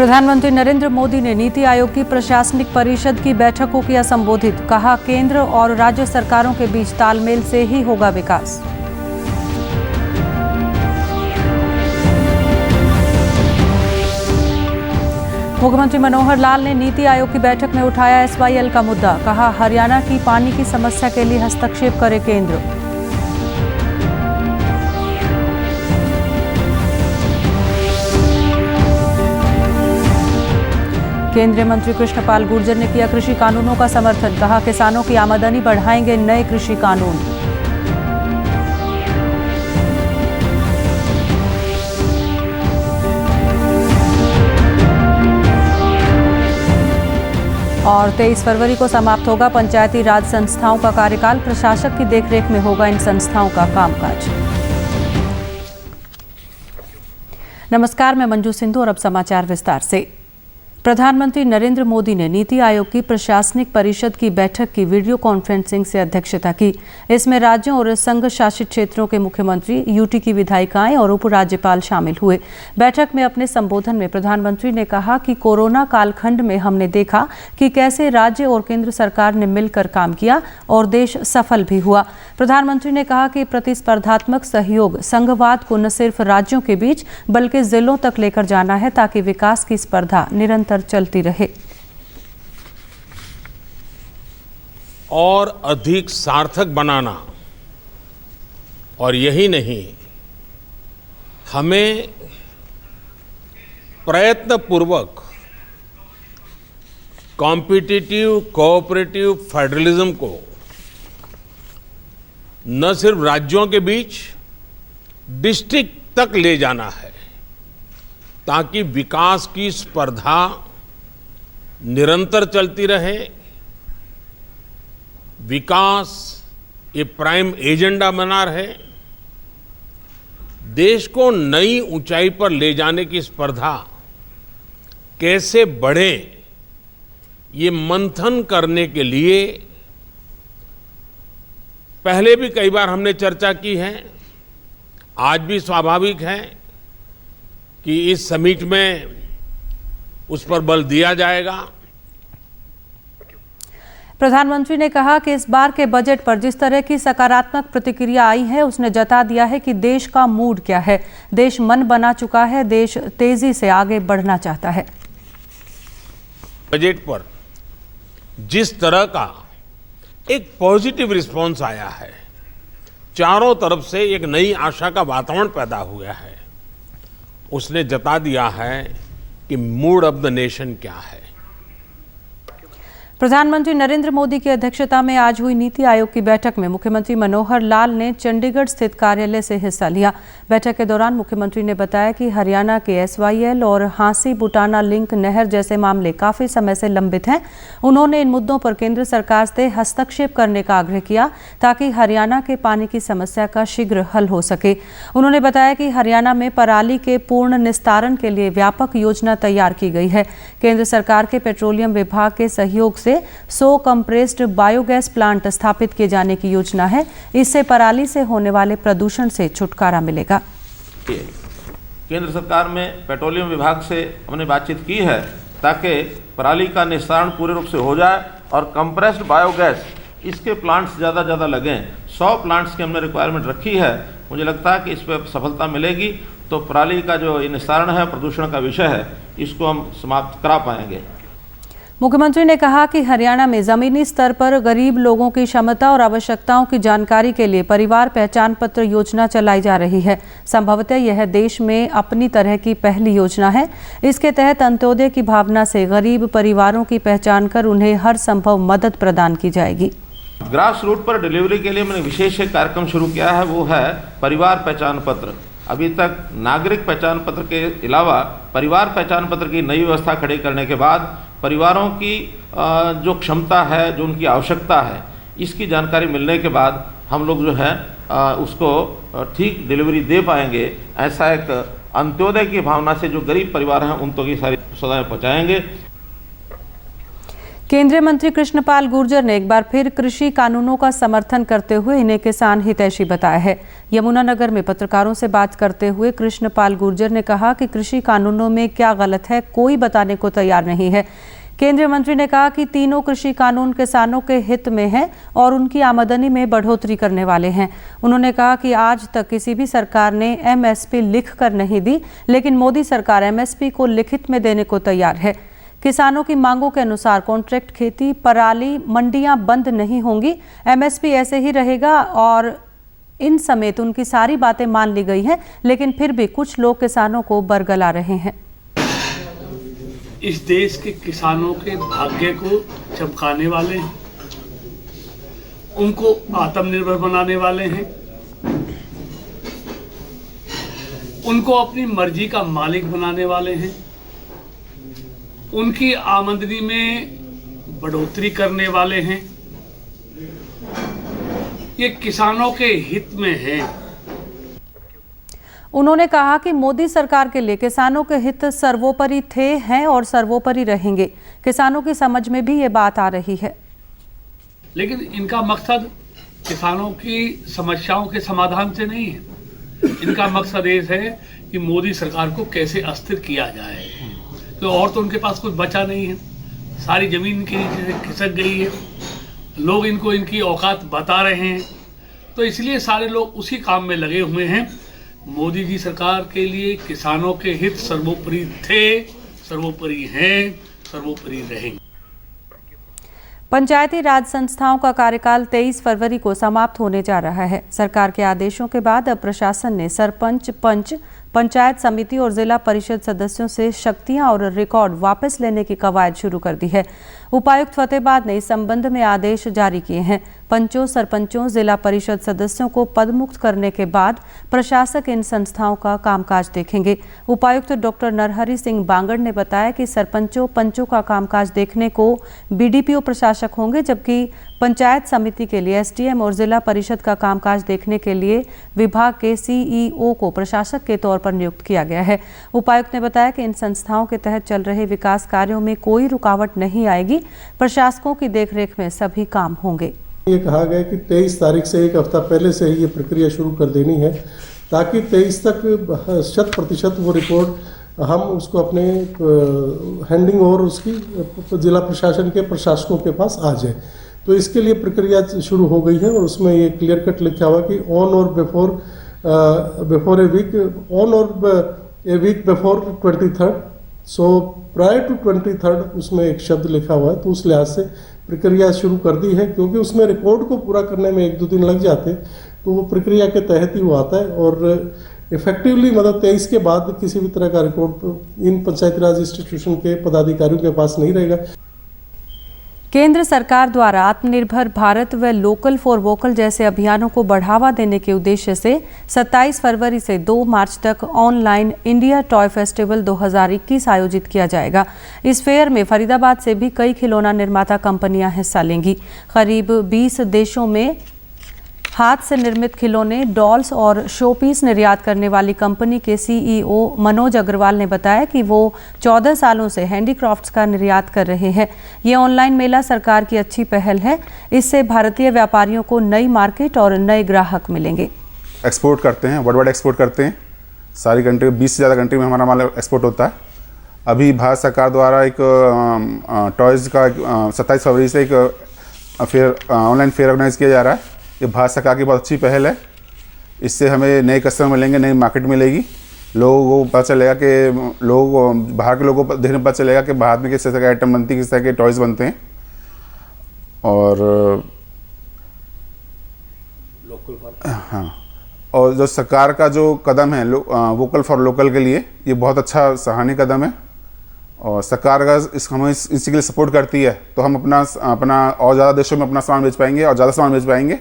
प्रधानमंत्री नरेंद्र मोदी ने नीति आयोग की प्रशासनिक परिषद की बैठक को किया संबोधित। कहा, केंद्र और राज्य सरकारों के बीच तालमेल से ही होगा विकास। मुख्यमंत्री मनोहर लाल ने नीति आयोग की बैठक में उठाया SYL का मुद्दा। कहा, हरियाणा की पानी की समस्या के लिए हस्तक्षेप करे केंद्र। केंद्रीय मंत्री कृष्णपाल गुर्जर ने किया कृषि कानूनों का समर्थन। कहा, किसानों की आमदनी बढ़ाएंगे नए कृषि कानून। और 23 फरवरी को समाप्त होगा पंचायती राज संस्थाओं का कार्यकाल। प्रशासक की देखरेख में होगा इन संस्थाओं का कामकाज। नमस्कार, मैं मंजू सिंधु और अब समाचार विस्तार से। प्रधानमंत्री नरेंद्र मोदी ने नीति आयोग की प्रशासनिक परिषद की बैठक की वीडियो कॉन्फ्रेंसिंग से अध्यक्षता की। इसमें राज्यों और संघ शासित क्षेत्रों के मुख्यमंत्री, यूटी की विधायिकाएं और उपराज्यपाल शामिल हुए। बैठक में अपने संबोधन में प्रधानमंत्री ने कहा कि कोरोना कालखंड में हमने देखा कि कैसे राज्य और केंद्र सरकार ने मिलकर काम किया और देश सफल भी हुआ। प्रधानमंत्री ने कहा कि प्रतिस्पर्धात्मक सहयोग संघवाद को न सिर्फ राज्यों के बीच बल्कि जिलों तक लेकर जाना है ताकि विकास की स्पर्धा निरंतर चलती रहे और अधिक सार्थक बनाना। और यही नहीं, हमें प्रयत्नपूर्वक कॉम्पिटिटिव कोऑपरेटिव फेडरलिज्म को न सिर्फ राज्यों के बीच डिस्ट्रिक्ट तक ले जाना है ताकि विकास की स्पर्धा निरंतर चलती रहे। विकास ये प्राइम एजेंडा बना रहे। देश को नई ऊंचाई पर ले जाने की स्पर्धा कैसे बढ़े, ये मंथन करने के लिए पहले भी कई बार हमने चर्चा की है। आज भी स्वाभाविक है कि इस समिट में उस पर बल दिया जाएगा। प्रधानमंत्री ने कहा कि इस बार के बजट पर जिस तरह की सकारात्मक प्रतिक्रिया आई है उसने जता दिया है कि देश का मूड क्या है। देश मन बना चुका है, देश तेजी से आगे बढ़ना चाहता है। बजट पर जिस तरह का एक पॉजिटिव रिस्पांस आया है, चारों तरफ से एक नई आशा का वातावरण पैदा हुआ है, उसने जता दिया है कि मूड ऑफ द नेशन क्या है। प्रधानमंत्री नरेंद्र मोदी की अध्यक्षता में आज हुई नीति आयोग की बैठक में मुख्यमंत्री मनोहर लाल ने चंडीगढ़ स्थित कार्यालय से हिस्सा लिया। बैठक के दौरान मुख्यमंत्री ने बताया कि हरियाणा के SYL और हांसी बुटाना लिंक नहर जैसे मामले काफी समय से लंबित हैं। उन्होंने इन मुद्दों पर केंद्र सरकार से हस्तक्षेप करने का आग्रह किया ताकि हरियाणा के पानी की समस्या का शीघ्र हल हो सके। उन्होंने बताया कि हरियाणा में पराली के पूर्ण निस्तारण के लिए व्यापक योजना तैयार की गई है। केंद्र सरकार के पेट्रोलियम विभाग के सहयोग से 100 कंप्रेस्ड बायोगैस प्लांट स्थापित किए जाने की योजना है। इससे पराली से होने वाले प्रदूषण से छुटकारा मिलेगा। केंद्र सरकार में पेट्रोलियम विभाग से हमने बातचीत की है ताकि पराली का निस्तारण पूरे रूप से हो जाए और कंप्रेस्ड बायोगैस इसके प्लांट्स ज़्यादा लगें। 100 प्लांट्स की हमने रिक्वायरमेंट रखी है। मुझे लगता है कि इस पर सफलता मिलेगी तो पराली का जो निस्तारण है, प्रदूषण का विषय है, इसको हम समाप्त करा पाएंगे। मुख्यमंत्री ने कहा कि हरियाणा में जमीनी स्तर पर गरीब लोगों की क्षमता और आवश्यकताओं की जानकारी के लिए परिवार पहचान पत्र योजना चलाई जा रही है। संभवतः यह देश में अपनी तरह की पहली योजना है। इसके तहत अंत्योदय की भावना से गरीब परिवारों की पहचान कर उन्हें हर संभव मदद प्रदान की जाएगी। ग्रास रूट पर डिलीवरी के लिए मैंने विशेष एक कार्यक्रम शुरू किया है, वो है परिवार पहचान पत्र। अभी तक नागरिक पहचान पत्र के अलावा परिवार पहचान पत्र की नई व्यवस्था खड़ी करने के बाद परिवारों की जो क्षमता है, जो उनकी आवश्यकता है, इसकी जानकारी मिलने के बाद हम लोग जो है उसको ठीक डिलीवरी दे पाएंगे। ऐसा एक अंत्योदय की भावना से जो गरीब परिवार हैं उन तक की सारी सुविधाएं पहुँचाएंगे। केंद्रीय मंत्री कृष्णपाल गुर्जर ने एक बार फिर कृषि कानूनों का समर्थन करते हुए इन्हें किसान हितैषी बताया है। यमुनानगर में पत्रकारों से बात करते हुए कृष्णपाल गुर्जर ने कहा कि कृषि कानूनों में क्या गलत है कोई बताने को तैयार नहीं है। केंद्रीय मंत्री ने कहा कि तीनों कृषि कानून किसानों के हित में हैं और उनकी आमदनी में बढ़ोतरी करने वाले हैं। उन्होंने कहा कि आज तक किसी भी सरकार ने एमएसपी लिख कर नहीं दी, लेकिन मोदी सरकार एमएसपी को लिखित में देने को तैयार है। किसानों की मांगों के अनुसार कॉन्ट्रैक्ट खेती, पराली, मंडियां बंद नहीं होंगी, एमएसपी ऐसे ही रहेगा और इन समेत उनकी सारी बातें मान ली गई हैं, लेकिन फिर भी कुछ लोग किसानों को बरगला रहे हैं। इस देश के किसानों के भाग्य को चमकाने वाले हैं, उनको आत्मनिर्भर बनाने वाले हैं, उनको अपनी मर्जी का मालिक बनाने वाले हैं, उनकी आमदनी में बढ़ोतरी करने वाले हैं। ये किसानों के हित में है। उन्होंने कहा कि मोदी सरकार के लिए किसानों के हित सर्वोपरि थे, हैं और सर्वोपरि रहेंगे। किसानों की समझ में भी ये बात आ रही है। लेकिन इनका मकसद किसानों की समस्याओं के समाधान से नहीं है। इनका मकसद ये है कि मोदी सरकार को कैसे अस्थिर किया जाए। तो और तो उनके पास कुछ बचा नहीं है, सारी जमीन के नीचे से खिसक गई है। लोग इनको इनकी औकात बता रहे हैं, तो इसलिए सारे लोग उसी काम में लगे हुए हैं। मोदी जी सरकार के लिए किसानों के हित सर्वोपरि थे, सर्वोपरि हैं, सर्वोपरि रहेंगे। पंचायती राज संस्थाओं का कार्यकाल 23 फरवरी को समाप्त होने जा रहा है। सरकार के आदेशों के बाद अब प्रशासन ने सरपंच, पंच, पंचायत समिति और जिला परिषद सदस्यों से शक्तियां और रिकॉर्ड वापस लेने की कवायद शुरू कर दी है। उपायुक्त फतेहाबाद ने इस संबंध में आदेश जारी किए हैं। पंचों, सरपंचों, जिला परिषद सदस्यों को पदमुक्त करने के बाद प्रशासक इन संस्थाओं का कामकाज देखेंगे। उपायुक्त डॉक्टर नरहरि सिंह बांगड़ ने बताया कि सरपंचों, पंचों का कामकाज देखने को बीडीपीओ प्रशासक होंगे, जबकि पंचायत समिति के लिए एसडीएम और जिला परिषद का कामकाज देखने के लिए विभाग के सीईओ को प्रशासक के तौर पर नियुक्त किया गया है। उपायुक्त ने बताया कि इन संस्थाओं के तहत चल रहे विकास कार्यों में कोई रुकावट नहीं आएगी। प्रशासकों की देखरेख में सभी काम होंगे। ये कहा गया कि 23 तारीख से एक हफ्ता पहले से ही ये प्रक्रिया शुरू कर देनी है, ताकि 23 तक 100% वो रिपोर्ट हम उसको अपने हैंडिंग ओवर उसकी जिला प्रशासन के प्रशासकों के पास आ जाए। तो इसके लिए प्रक्रिया शुरू हो गई है और उसमें ये क्लियर कट लिखा हुआ कि ऑन और before A week, on or a week before 23rd, so prior to 23rd उसमें एक शब्द लिखा हुआ है। तो उस लिहाज से प्रक्रिया शुरू कर दी है, क्योंकि उसमें रिकॉर्ड को पूरा करने में 1-2 दिन लग जाते, तो वो प्रक्रिया के तहत ही वो आता है। और इफेक्टिवली मतलब 23 के बाद किसी भी तरह का record in Panchayati Raj institution के पदाधिकारियों के पास नहीं रहेगा। केंद्र सरकार द्वारा आत्मनिर्भर भारत व लोकल फॉर वोकल जैसे अभियानों को बढ़ावा देने के उद्देश्य से 27 फरवरी से 2 मार्च तक ऑनलाइन इंडिया टॉय फेस्टिवल 2021 आयोजित किया जाएगा। इस फेयर में फरीदाबाद से भी कई खिलौना निर्माता कंपनियां हिस्सा लेंगी। करीब 20 देशों में हाथ से निर्मित खिलौने, डॉल्स और शोपीस निर्यात करने वाली कंपनी के सीईओ मनोज अग्रवाल ने बताया कि वो 14 सालों से हैंडीक्राफ्ट्स का निर्यात कर रहे हैं। ये ऑनलाइन मेला सरकार की अच्छी पहल है। इससे भारतीय व्यापारियों को नई मार्केट और नए ग्राहक मिलेंगे। एक्सपोर्ट करते हैं, वर्ल्ड वाइड एक्सपोर्ट करते हैं। सारी कंट्री, 20 से ज़्यादा कंट्री में हमारा माल एक्सपोर्ट होता है। अभी भारत सरकार द्वारा एक टॉयज़ का 27 फरवरी से एक ऑनलाइन फेयर ऑर्गेनाइज किया जा रहा है। ये भारत सरकार की बहुत अच्छी पहल है। इससे हमें नए कस्टमर मिलेंगे, नई मार्केट मिलेगी। लोगों को पता चलेगा कि बाहर के लोगों को देखने पता चलेगा कि भारत में किस तरह के आइटम बनती है, किस तरह के टॉयज़ बनते हैं। और हाँ, और जो सरकार का जो कदम है वोकल फॉर लोकल के लिए, ये बहुत अच्छा सराहनीय कदम है। और सरकार अगर हमें इसके लिए सपोर्ट करती है तो हम अपना और ज़्यादा देशों में अपना सामान बेच पाएंगे और ज़्यादा सामान बेच पाएंगे।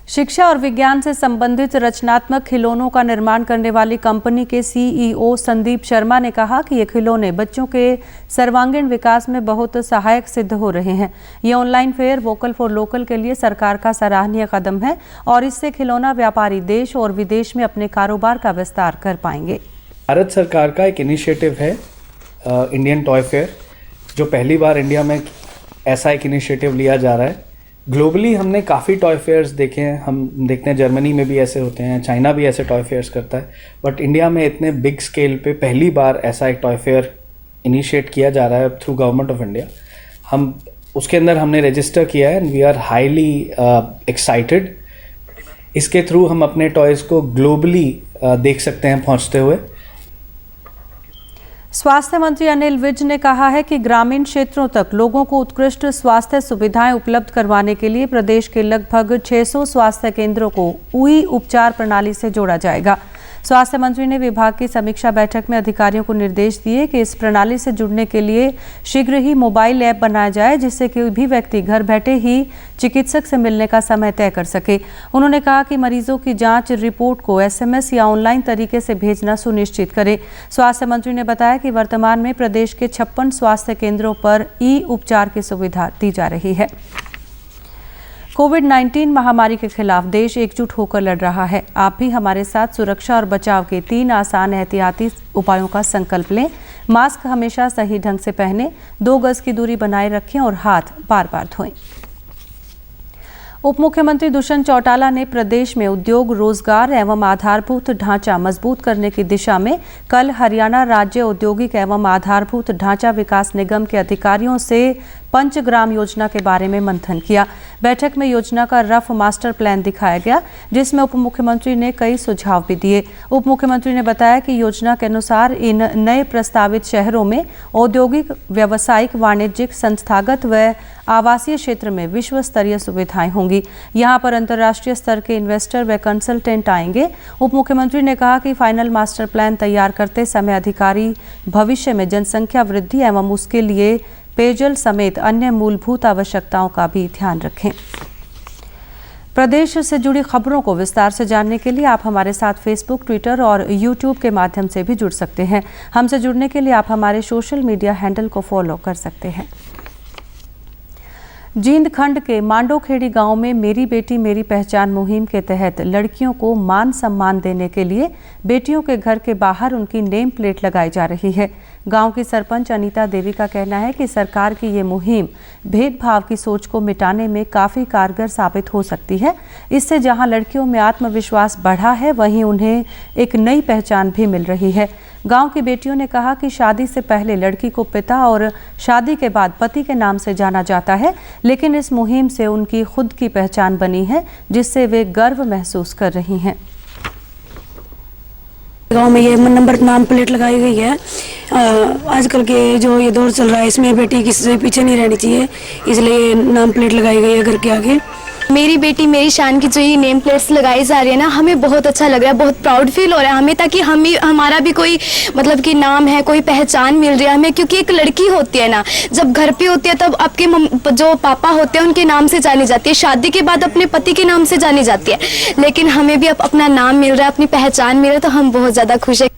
शिक्षा और विज्ञान से संबंधित रचनात्मक खिलौनों का निर्माण करने वाली कंपनी के सीईओ संदीप शर्मा ने कहा कि ये खिलौने बच्चों के सर्वांगीण विकास में बहुत सहायक सिद्ध हो रहे हैं। ये online fair vocal for local के लिए सरकार का सराहनीय कदम है और इससे खिलौना व्यापारी देश और विदेश में अपने कारोबार का विस्तार कर पाएंगे। भारत सरकार का एक इनिशिएटिव है इंडियन टॉय फेयर, जो पहली बार इंडिया में ऐसा एक इनिशिएटिव लिया जा रहा है। ग्लोबली हमने काफ़ी टॉय फेयर्स देखे हैं, हम देखते हैं जर्मनी में भी ऐसे होते हैं, चाइना भी ऐसे टॉय फेयर्स करता है, बट इंडिया में इतने बिग स्केल पे पहली बार ऐसा एक टॉय फेयर इनिशिएट किया जा रहा है थ्रू गवर्नमेंट ऑफ इंडिया। हम उसके अंदर हमने रजिस्टर किया है and we are highly excited. इसके थ्रू हम अपने टॉयज़ को ग्लोबली देख सकते हैं पहुंचते हुए। स्वास्थ्य मंत्री अनिल विज ने कहा है कि ग्रामीण क्षेत्रों तक लोगों को उत्कृष्ट स्वास्थ्य सुविधाएं उपलब्ध करवाने के लिए प्रदेश के लगभग 600 स्वास्थ्य केंद्रों को ई उपचार प्रणाली से जोड़ा जाएगा। स्वास्थ्य मंत्री ने विभाग की समीक्षा बैठक में अधिकारियों को निर्देश दिए कि इस प्रणाली से जुड़ने के लिए शीघ्र ही मोबाइल ऐप बनाया जाए, जिससे कोई भी व्यक्ति घर बैठे ही चिकित्सक से मिलने का समय तय कर सके। उन्होंने कहा कि मरीजों की जांच रिपोर्ट को SMS या ऑनलाइन तरीके से भेजना सुनिश्चित करें। स्वास्थ्य मंत्री ने बताया कि वर्तमान में प्रदेश के 56 स्वास्थ्य केंद्रों पर ई उपचार की सुविधा दी जा रही है। कोविड-19 महामारी के खिलाफ देश एकजुट होकर लड़ रहा है। आप भी हमारे साथ सुरक्षा और बचाव के 3 आसान एहतियाती उपायों का संकल्प लें। मास्क हमेशा सही ढंग से पहनें, 2 गज की दूरी बनाए रखें और हाथ बार-बार धोएं। उप मुख्यमंत्री दुष्यंत चौटाला ने प्रदेश में उद्योग, रोजगार एवं आधारभूत ढांचा मजबूत करने की दिशा में कल हरियाणा राज्य औद्योगिक एवं आधारभूत ढांचा विकास निगम के अधिकारियों से पंचग्राम योजना के बारे में मंथन किया। बैठक में योजना का रफ मास्टर प्लान दिखाया गया, जिसमें उप मुख्यमंत्री ने कई सुझाव भी दिए। उप मुख्यमंत्री ने बताया कि योजना के अनुसार इन नए प्रस्तावित शहरों में औद्योगिक, व्यावसायिक, वाणिज्यिक, संस्थागत व आवासीय क्षेत्र में विश्व स्तरीय सुविधाएं होंगी। यहां पर अंतर्राष्ट्रीय स्तर के इन्वेस्टर व कंसल्टेंट आएंगे। उप मुख्यमंत्री ने कहा कि फाइनल मास्टर प्लान तैयार करते समय अधिकारी भविष्य में जनसंख्या वृद्धि एवं उसके लिए पेयजल समेत अन्य मूलभूत आवश्यकताओं का भी ध्यान रखें। प्रदेश से जुड़ी खबरों को विस्तार से जानने के लिए आप हमारे साथ फेसबुक, ट्विटर और यूट्यूब के माध्यम से भी जुड़ सकते हैं। हमसे जुड़ने के लिए आप हमारे सोशल मीडिया हैंडल को फॉलो कर सकते हैं। जींद खंड के मांडोखेड़ी गांव में मेरी बेटी मेरी पहचान मुहिम के तहत लड़कियों को मान सम्मान देने के लिए बेटियों के घर के बाहर उनकी नेम प्लेट लगाई जा रही है। गांव की सरपंच अनीता देवी का कहना है कि सरकार की ये मुहिम भेदभाव की सोच को मिटाने में काफ़ी कारगर साबित हो सकती है। इससे जहां लड़कियों में आत्मविश्वास बढ़ा है, वहीं उन्हें एक नई पहचान भी मिल रही है। गांव की बेटियों ने कहा कि शादी से पहले लड़की को पिता और शादी के बाद पति के नाम से जाना जाता है, लेकिन इस मुहिम से उनकी खुद की पहचान बनी है, जिससे वे गर्व महसूस कर रही हैं। गांव में ये नंबर नाम प्लेट लगाई गई है। आजकल के जो ये दौर चल रहा है, इसमें बेटी किसी से पीछे नहीं रहनी चाहिए, इसलिए नाम प्लेट लगाई गई है घर के आगे। मेरी बेटी मेरी शान की जो ये नेम प्लेट्स लगाई जा रही है ना, हमें बहुत अच्छा लग रहा है, बहुत प्राउड फील हो रहा है हमें, ताकि हमारा भी कोई मतलब कि नाम है, कोई पहचान मिल रही है हमें। क्योंकि एक लड़की होती है ना, जब घर पे होती है तब आपके जो पापा होते हैं उनके नाम से जानी जाती है, शादी के बाद अपने पति के नाम से जानी जाती है, लेकिन हमें भी अब अपना नाम मिल रहा है, अपनी पहचान मिल रहा है, तो हम बहुत ज़्यादा खुश है।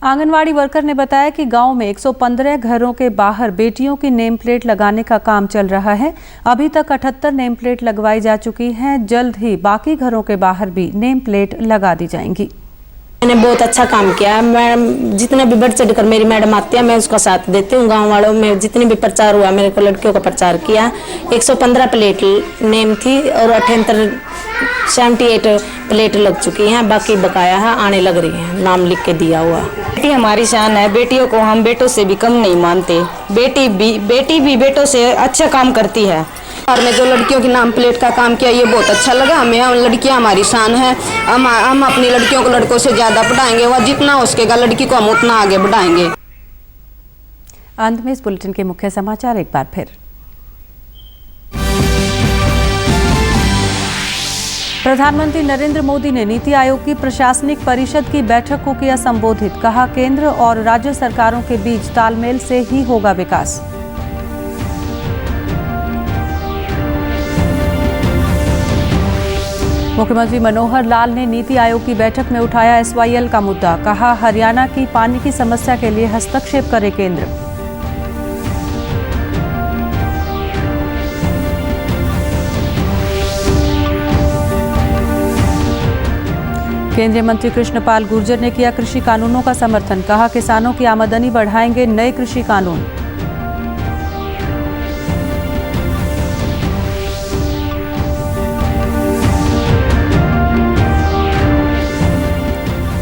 आंगनवाड़ी वर्कर ने बताया कि गांव में 115 घरों के बाहर बेटियों की नेम प्लेट लगाने का काम चल रहा है। अभी तक 78 नेम प्लेट लगवाई जा चुकी हैं। जल्द ही बाकी घरों के बाहर भी नेम प्लेट लगा दी जाएंगी। मैंने बहुत अच्छा काम किया। मैं जितने भी बढ़ चढ़ कर मेरी मैडम आती है, मैं उसका साथ देती हूँ। गांव वालों में जितने भी प्रचार हुआ, मेरे को लड़कियों का प्रचार किया। 115 प्लेट नेम थी और 78 प्लेट लग चुकी हैं, बाकी बकाया है, आने लग रही है, नाम लिख के दिया हुआ। बेटी हमारी शान है, बेटियों को हम बेटों से भी कम नहीं मानते। बेटी भी बेटों से अच्छा काम करती है। और में जो लड़कियों की नाम प्लेट का काम किया, ये बहुत अच्छा लगा हमें। लड़कियां हमारी शान है, हम अपनी लड़कियों को लड़कों से ज़्यादा पढ़ाएंगे, वह जितना हो सकेगा लड़की को हम उतना आगे बढ़ाएंगे। अंत में इस बुलेटिन के मुख्य समाचार एक बार फिर। प्रधानमंत्री नरेंद्र मोदी ने नीति आयोग की प्रशासनिक परिषद की बैठक को किया संबोधित। कहा, केंद्र और राज्य सरकारों के बीच तालमेल से ही होगा विकास। मुख्यमंत्री मनोहर लाल ने नीति आयोग की बैठक में उठाया SYL का मुद्दा। कहा, हरियाणा की पानी की समस्या के लिए हस्तक्षेप करे केंद्र। केंद्रीय मंत्री कृष्णपाल गुर्जर ने किया कृषि कानूनों का समर्थन। कहा, किसानों की आमदनी बढ़ाएंगे नए कृषि कानून।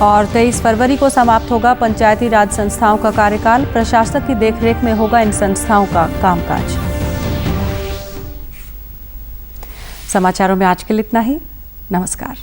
और 23 फरवरी को समाप्त होगा पंचायती राज संस्थाओं का कार्यकाल। प्रशासक की देखरेख में होगा इन संस्थाओं का कामकाज। समाचारों में आज के लिए इतना ही। नमस्कार।